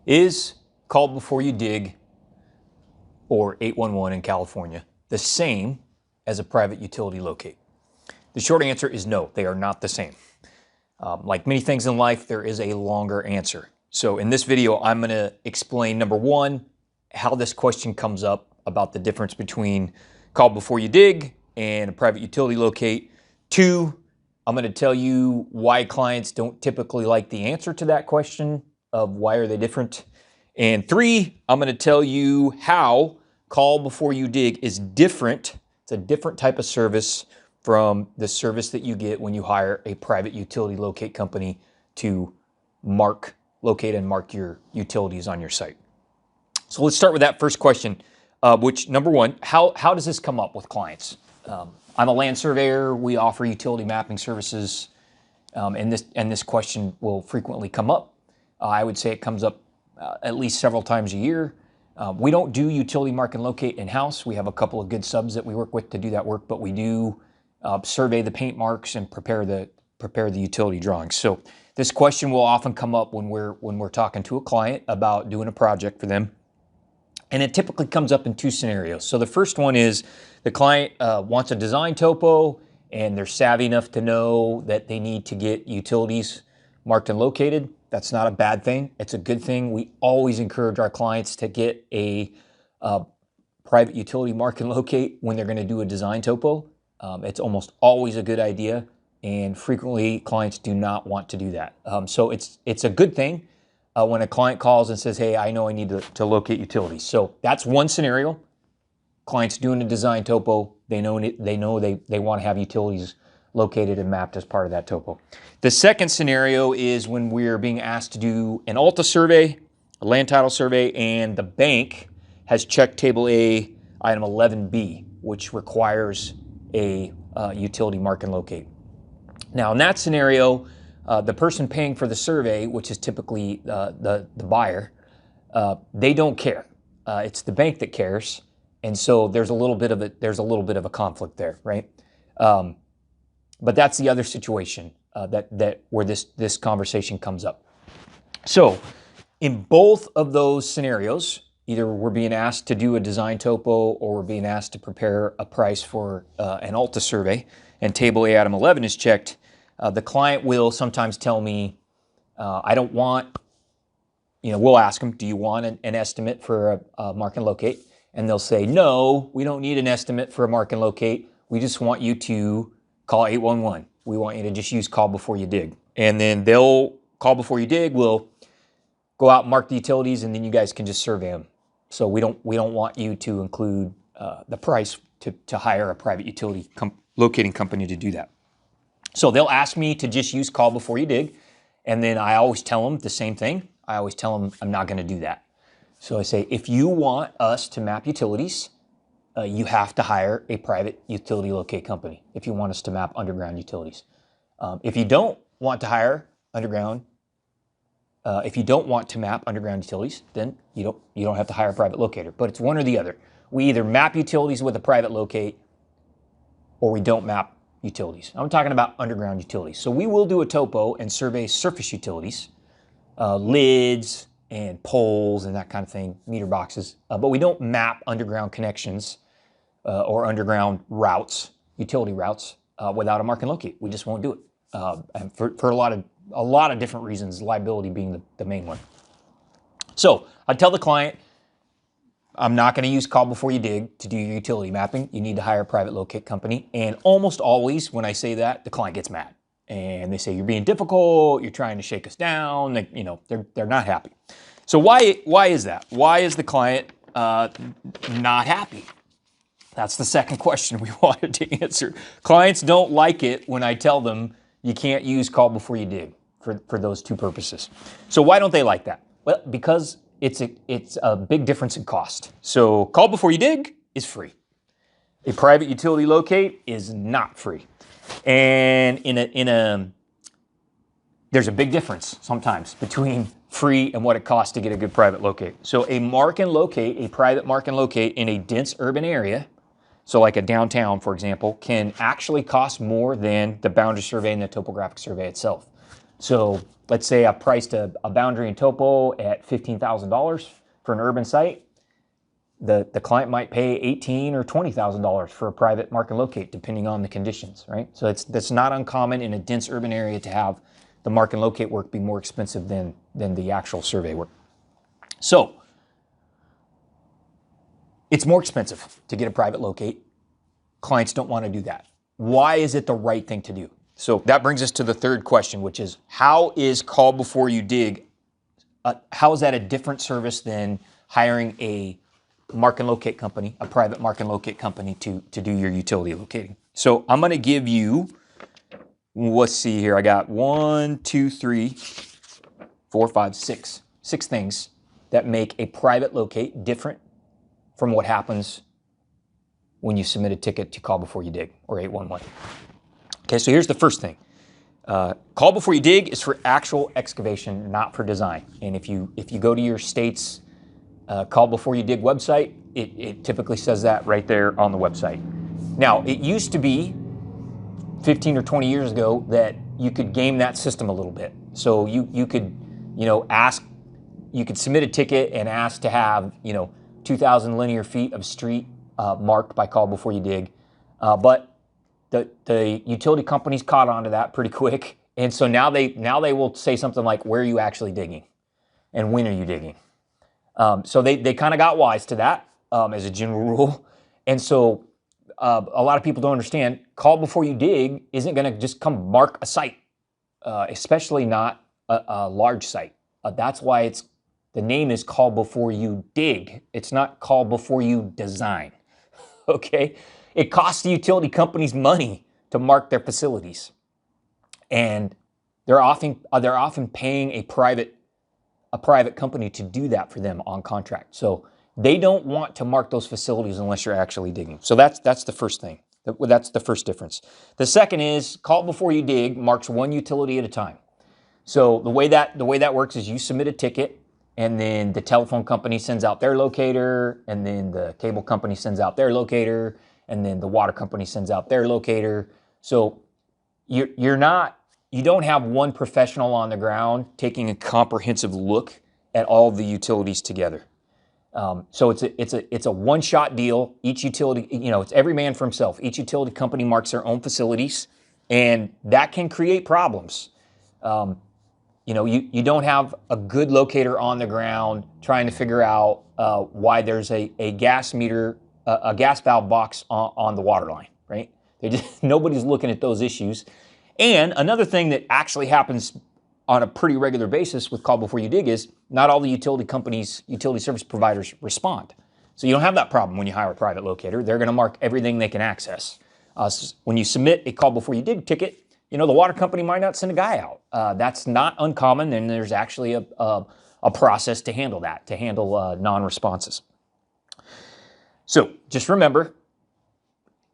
Is call before you dig or 811 in California the same as a private utility locate? The short answer is no, they are not the same. Like many things in life, there is a longer answer. So in this video, I'm going to explain, number one, how this question comes up about the difference between call before you dig and a private utility locate. Two, I'm going to tell you why clients don't typically like the answer to that question of why are they different. And three, I'm going to tell you how call before you dig is different. It's a different type of service from the service that you get when you hire a private utility locate company to locate and mark your utilities on your site. So let's start with that first question, which number one, how does this come up with clients? I'm a land surveyor. We offer utility mapping services, and this question will frequently come up. I would say it comes up at least several times a year. We don't do utility mark and locate in-house. We have a couple of good subs that we work with to do that work, but we do survey the paint marks and prepare the utility drawings. So this question will often come up when we're talking to a client about doing a project for them. And it typically comes up in two scenarios. So the first one is the client wants a design topo and they're savvy enough to know that they need to get utilities marked and located. That's not a bad thing. It's a good thing. We always encourage our clients to get a private utility mark and locate when they're going to do a design topo. It's almost always a good idea, and frequently clients do not want to do that. So it's a good thing when a client calls and says, hey, I know I need to locate utilities. So that's one scenario. Clients doing a design topo, they know they want to have utilities located and mapped as part of that topo. The second scenario is when we're being asked to do an ALTA survey, a land title survey, and the bank has checked Table A, Item 11B, which requires a utility mark and locate. Now, in that scenario, the person paying for the survey, which is typically the buyer, they don't care. It's the bank that cares, and so there's a little bit of a conflict there, right? But that's the other situation where this conversation comes up. So in both of those scenarios, either we're being asked to do a design topo or we're being asked to prepare a price for an ALTA survey, and Table A, Item 11 is checked, the client will sometimes tell me, I don't want, we'll ask them, do you want an estimate for a mark and locate? And they'll say, no, we don't need an estimate for a mark and locate. We just want you to call 811. We want you to just use call before you dig. And then they'll call before you dig. We'll go out and mark the utilities, and then you guys can just survey them. So we don't want you to include the price to hire a private utility locating company to do that. So they'll ask me to just use call before you dig, and then I always tell them the same thing. I always tell them I'm not going to do that. So I say, if you want us to map utilities, you have to hire a private utility locate company if you want us to map underground utilities. If you don't want to hire underground, if you don't want to map underground utilities, then you don't have to hire a private locator. But it's one or the other. We either map utilities with a private locate, or we don't map utilities. I'm talking about underground utilities. So we will do a topo and survey surface utilities, lids and poles and that kind of thing, meter boxes. But we don't map underground connections or underground routes, utility routes, without a mark and locate. We just won't do it. And for a lot of different reasons, liability being the main one. So I tell the client, I'm not going to use call before you dig to do your utility mapping. You need to hire a private locate company. And almost always when I say that, the client gets mad. And they say, you're being difficult, you're trying to shake us down. They're not happy. So why is that? Why is the client not happy? That's the second question we wanted to answer. Clients don't like it when I tell them you can't use call before you dig for those two purposes. So why don't they like that? Well, because it's a big difference in cost. So call before you dig is free. A private utility locate is not free. And there's a big difference sometimes between free and what it costs to get a good private locate. So a mark and locate, a private mark and locate in a dense urban area, so like a downtown, for example, can actually cost more than the boundary survey and the topographic survey itself. So let's say I priced a boundary and topo at $15,000 for an urban site. The client might pay $18,000 or $20,000 for a private mark and locate, depending on the conditions, right? So that's not uncommon in a dense urban area to have the mark and locate work be more expensive than the actual survey work. So it's more expensive to get a private locate. Clients don't want to do that. Why is it the right thing to do? So that brings us to the third question, which is, how is call before you dig, how is that a different service than hiring a mark and locate company, a private mark and locate company to do your utility locating? So I'm going to give you, let's see here, I got 1, 2, 3, 4, 5, 6 things that make a private locate different from what happens when you submit a ticket to call before you dig or 811. Okay, so here's the first thing. Call before you dig is for actual excavation, not for design. And if you go to your state's call before you dig website, it typically says that right there on the website. Now, it used to be 15 or 20 years ago that you could game that system a little bit. So you could, you could submit a ticket and ask to have, 2,000 linear feet of street marked by call before you dig. But the utility companies caught on to that pretty quick. And so now they will say something like, where are you actually digging? And when are you digging? So they kind of got wise to that as a general rule. And so a lot of people don't understand, call before you dig isn't going to just come mark a site, especially not a large site. That's why the name is call before you dig. It's not call before you design. Okay? It costs the utility companies money to mark their facilities. And they're often paying a private company to do that for them on contract. So they don't want to mark those facilities unless you're actually digging. So that's the first thing. That's the first difference. The second is call before you dig marks one utility at a time. So the way that works is you submit a ticket, and then the telephone company sends out their locator, and then the cable company sends out their locator, and then the water company sends out their locator. So you don't have one professional on the ground taking a comprehensive look at all the utilities together. So it's a one-shot deal. Each utility, it's every man for himself. Each utility company marks their own facilities, and that can create problems. You don't have a good locator on the ground trying to figure out why there's a gas meter, a gas valve box on the water line, right? Nobody's looking at those issues. And another thing that actually happens on a pretty regular basis with call before you dig is not all the utility companies, utility service providers respond. So you don't have that problem when you hire a private locator. They're going to mark everything they can access. When you submit a call before you dig ticket, the water company might not send a guy out. That's not uncommon, and there's actually a process to handle that, to handle non-responses. So just remember,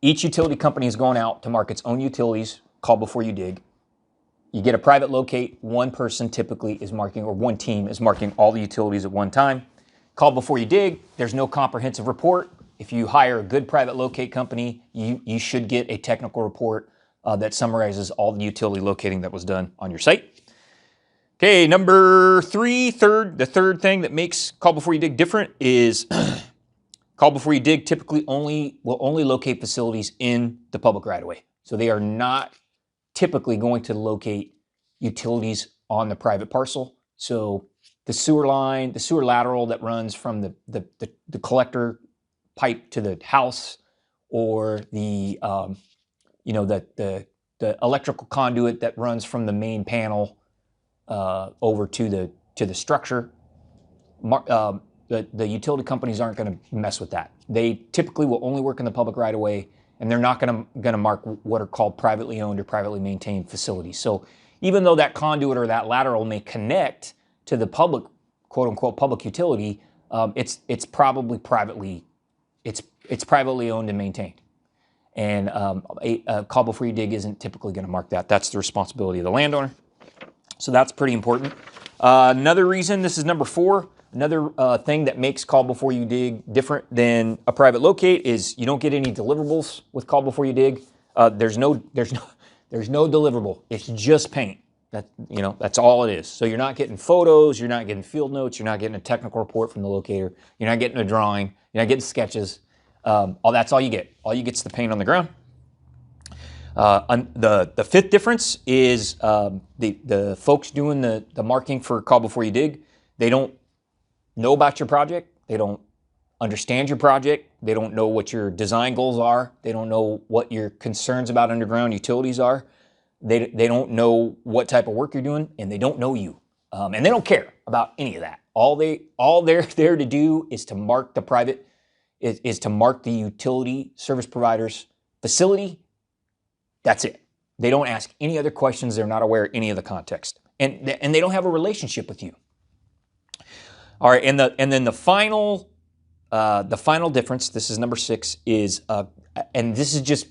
each utility company is going out to mark its own utilities, call before you dig. You get a private locate, one person typically is marking, or one team is marking all the utilities at one time. Call before you dig, there's no comprehensive report. If you hire a good private locate company, you should get a technical report that summarizes all the utility locating that was done on your site. Okay, number three, the third thing that makes call before you dig different is call before you dig typically will only locate facilities in the public right-of-way. So they are not typically going to locate utilities on the private parcel. So the sewer line, the sewer lateral that runs from the collector pipe to the house, or the electrical conduit that runs from the main panel over to the structure. The utility companies aren't going to mess with that. They typically will only work in the public right of way, and they're not going to mark what are called privately owned or privately maintained facilities. So even though that conduit or that lateral may connect to the public, quote unquote, public utility, it's probably privately owned and maintained. And a call before you dig isn't typically going to mark that. That's the responsibility of the landowner. So that's pretty important. Another reason, this is number 4, another thing that makes call before you dig different than a private locate is you don't get any deliverables with call before you dig. There's no deliverable. It's just paint. That's all it is. So you're not getting photos, you're not getting field notes, you're not getting a technical report from the locator, you're not getting a drawing, you're not getting sketches. That's all you get. All you get is the paint on the ground. The fifth difference is the folks doing the marking for call before you dig. They don't know about your project. They don't understand your project. They don't know what your design goals are. They don't know what your concerns about underground utilities are. They don't know what type of work you're doing, and they don't know you. And they don't care about any of that. All they're there to do is to mark the to mark the utility service provider's facility. That's it. They don't ask any other questions. They're not aware of any of the context. And they don't have a relationship with you. All right, and then the final difference, this is number 6, is and this is just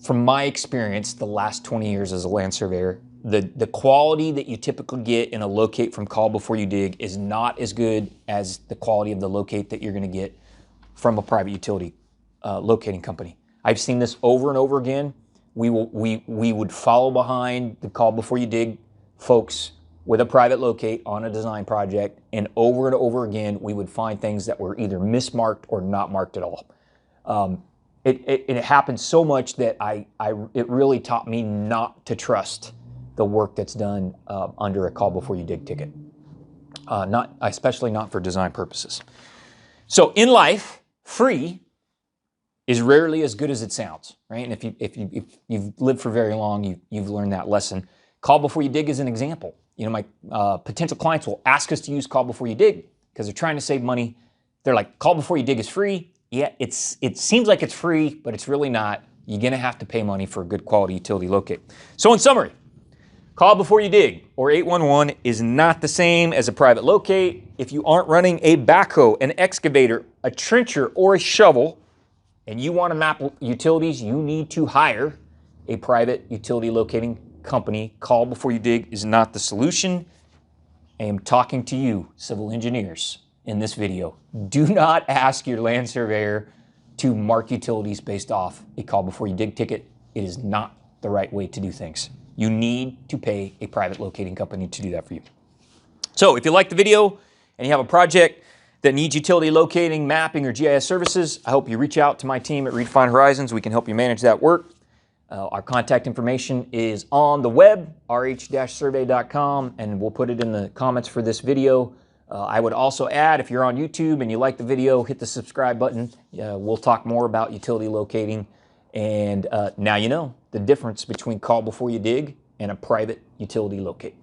from my experience the last 20 years as a land surveyor, the quality that you typically get in a locate from call before you dig is not as good as the quality of the locate that you're going to get from a private utility locating company. I've seen this over and over again. We would follow behind the call before you dig folks with a private locate on a design project, and over again we would find things that were either mismarked or not marked at all. It happened so much that it really taught me not to trust the work that's done under a call before you dig ticket, especially not for design purposes. So in life, free is rarely as good as it sounds, right? And if you've lived for very long, you've learned that lesson. Call before you dig is an example. My potential clients will ask us to use call before you dig because they're trying to save money. They're like, call before you dig is free. Yeah, it seems like it's free, but it's really not. You're going to have to pay money for a good quality utility locate. So in summary, call before you dig, or 811, is not the same as a private locate. If you aren't running a backhoe, an excavator, a trencher, or a shovel, and you want to map utilities, you need to hire a private utility locating company. Call before you dig is not the solution. I am talking to you, civil engineers, in this video. Do not ask your land surveyor to mark utilities based off a call before you dig ticket. It is not the right way to do things. You need to pay a private locating company to do that for you. So if you like the video and you have a project that needs utility locating, mapping, or GIS services, I hope you reach out to my team at Redefine Horizons. We can help you manage that work. Our contact information is on the web, rh-survey.com, and we'll put it in the comments for this video. I would also add, if you're on YouTube and you like the video, hit the subscribe button. We'll talk more about utility locating. And now you know the difference between call before you dig and a private utility locate.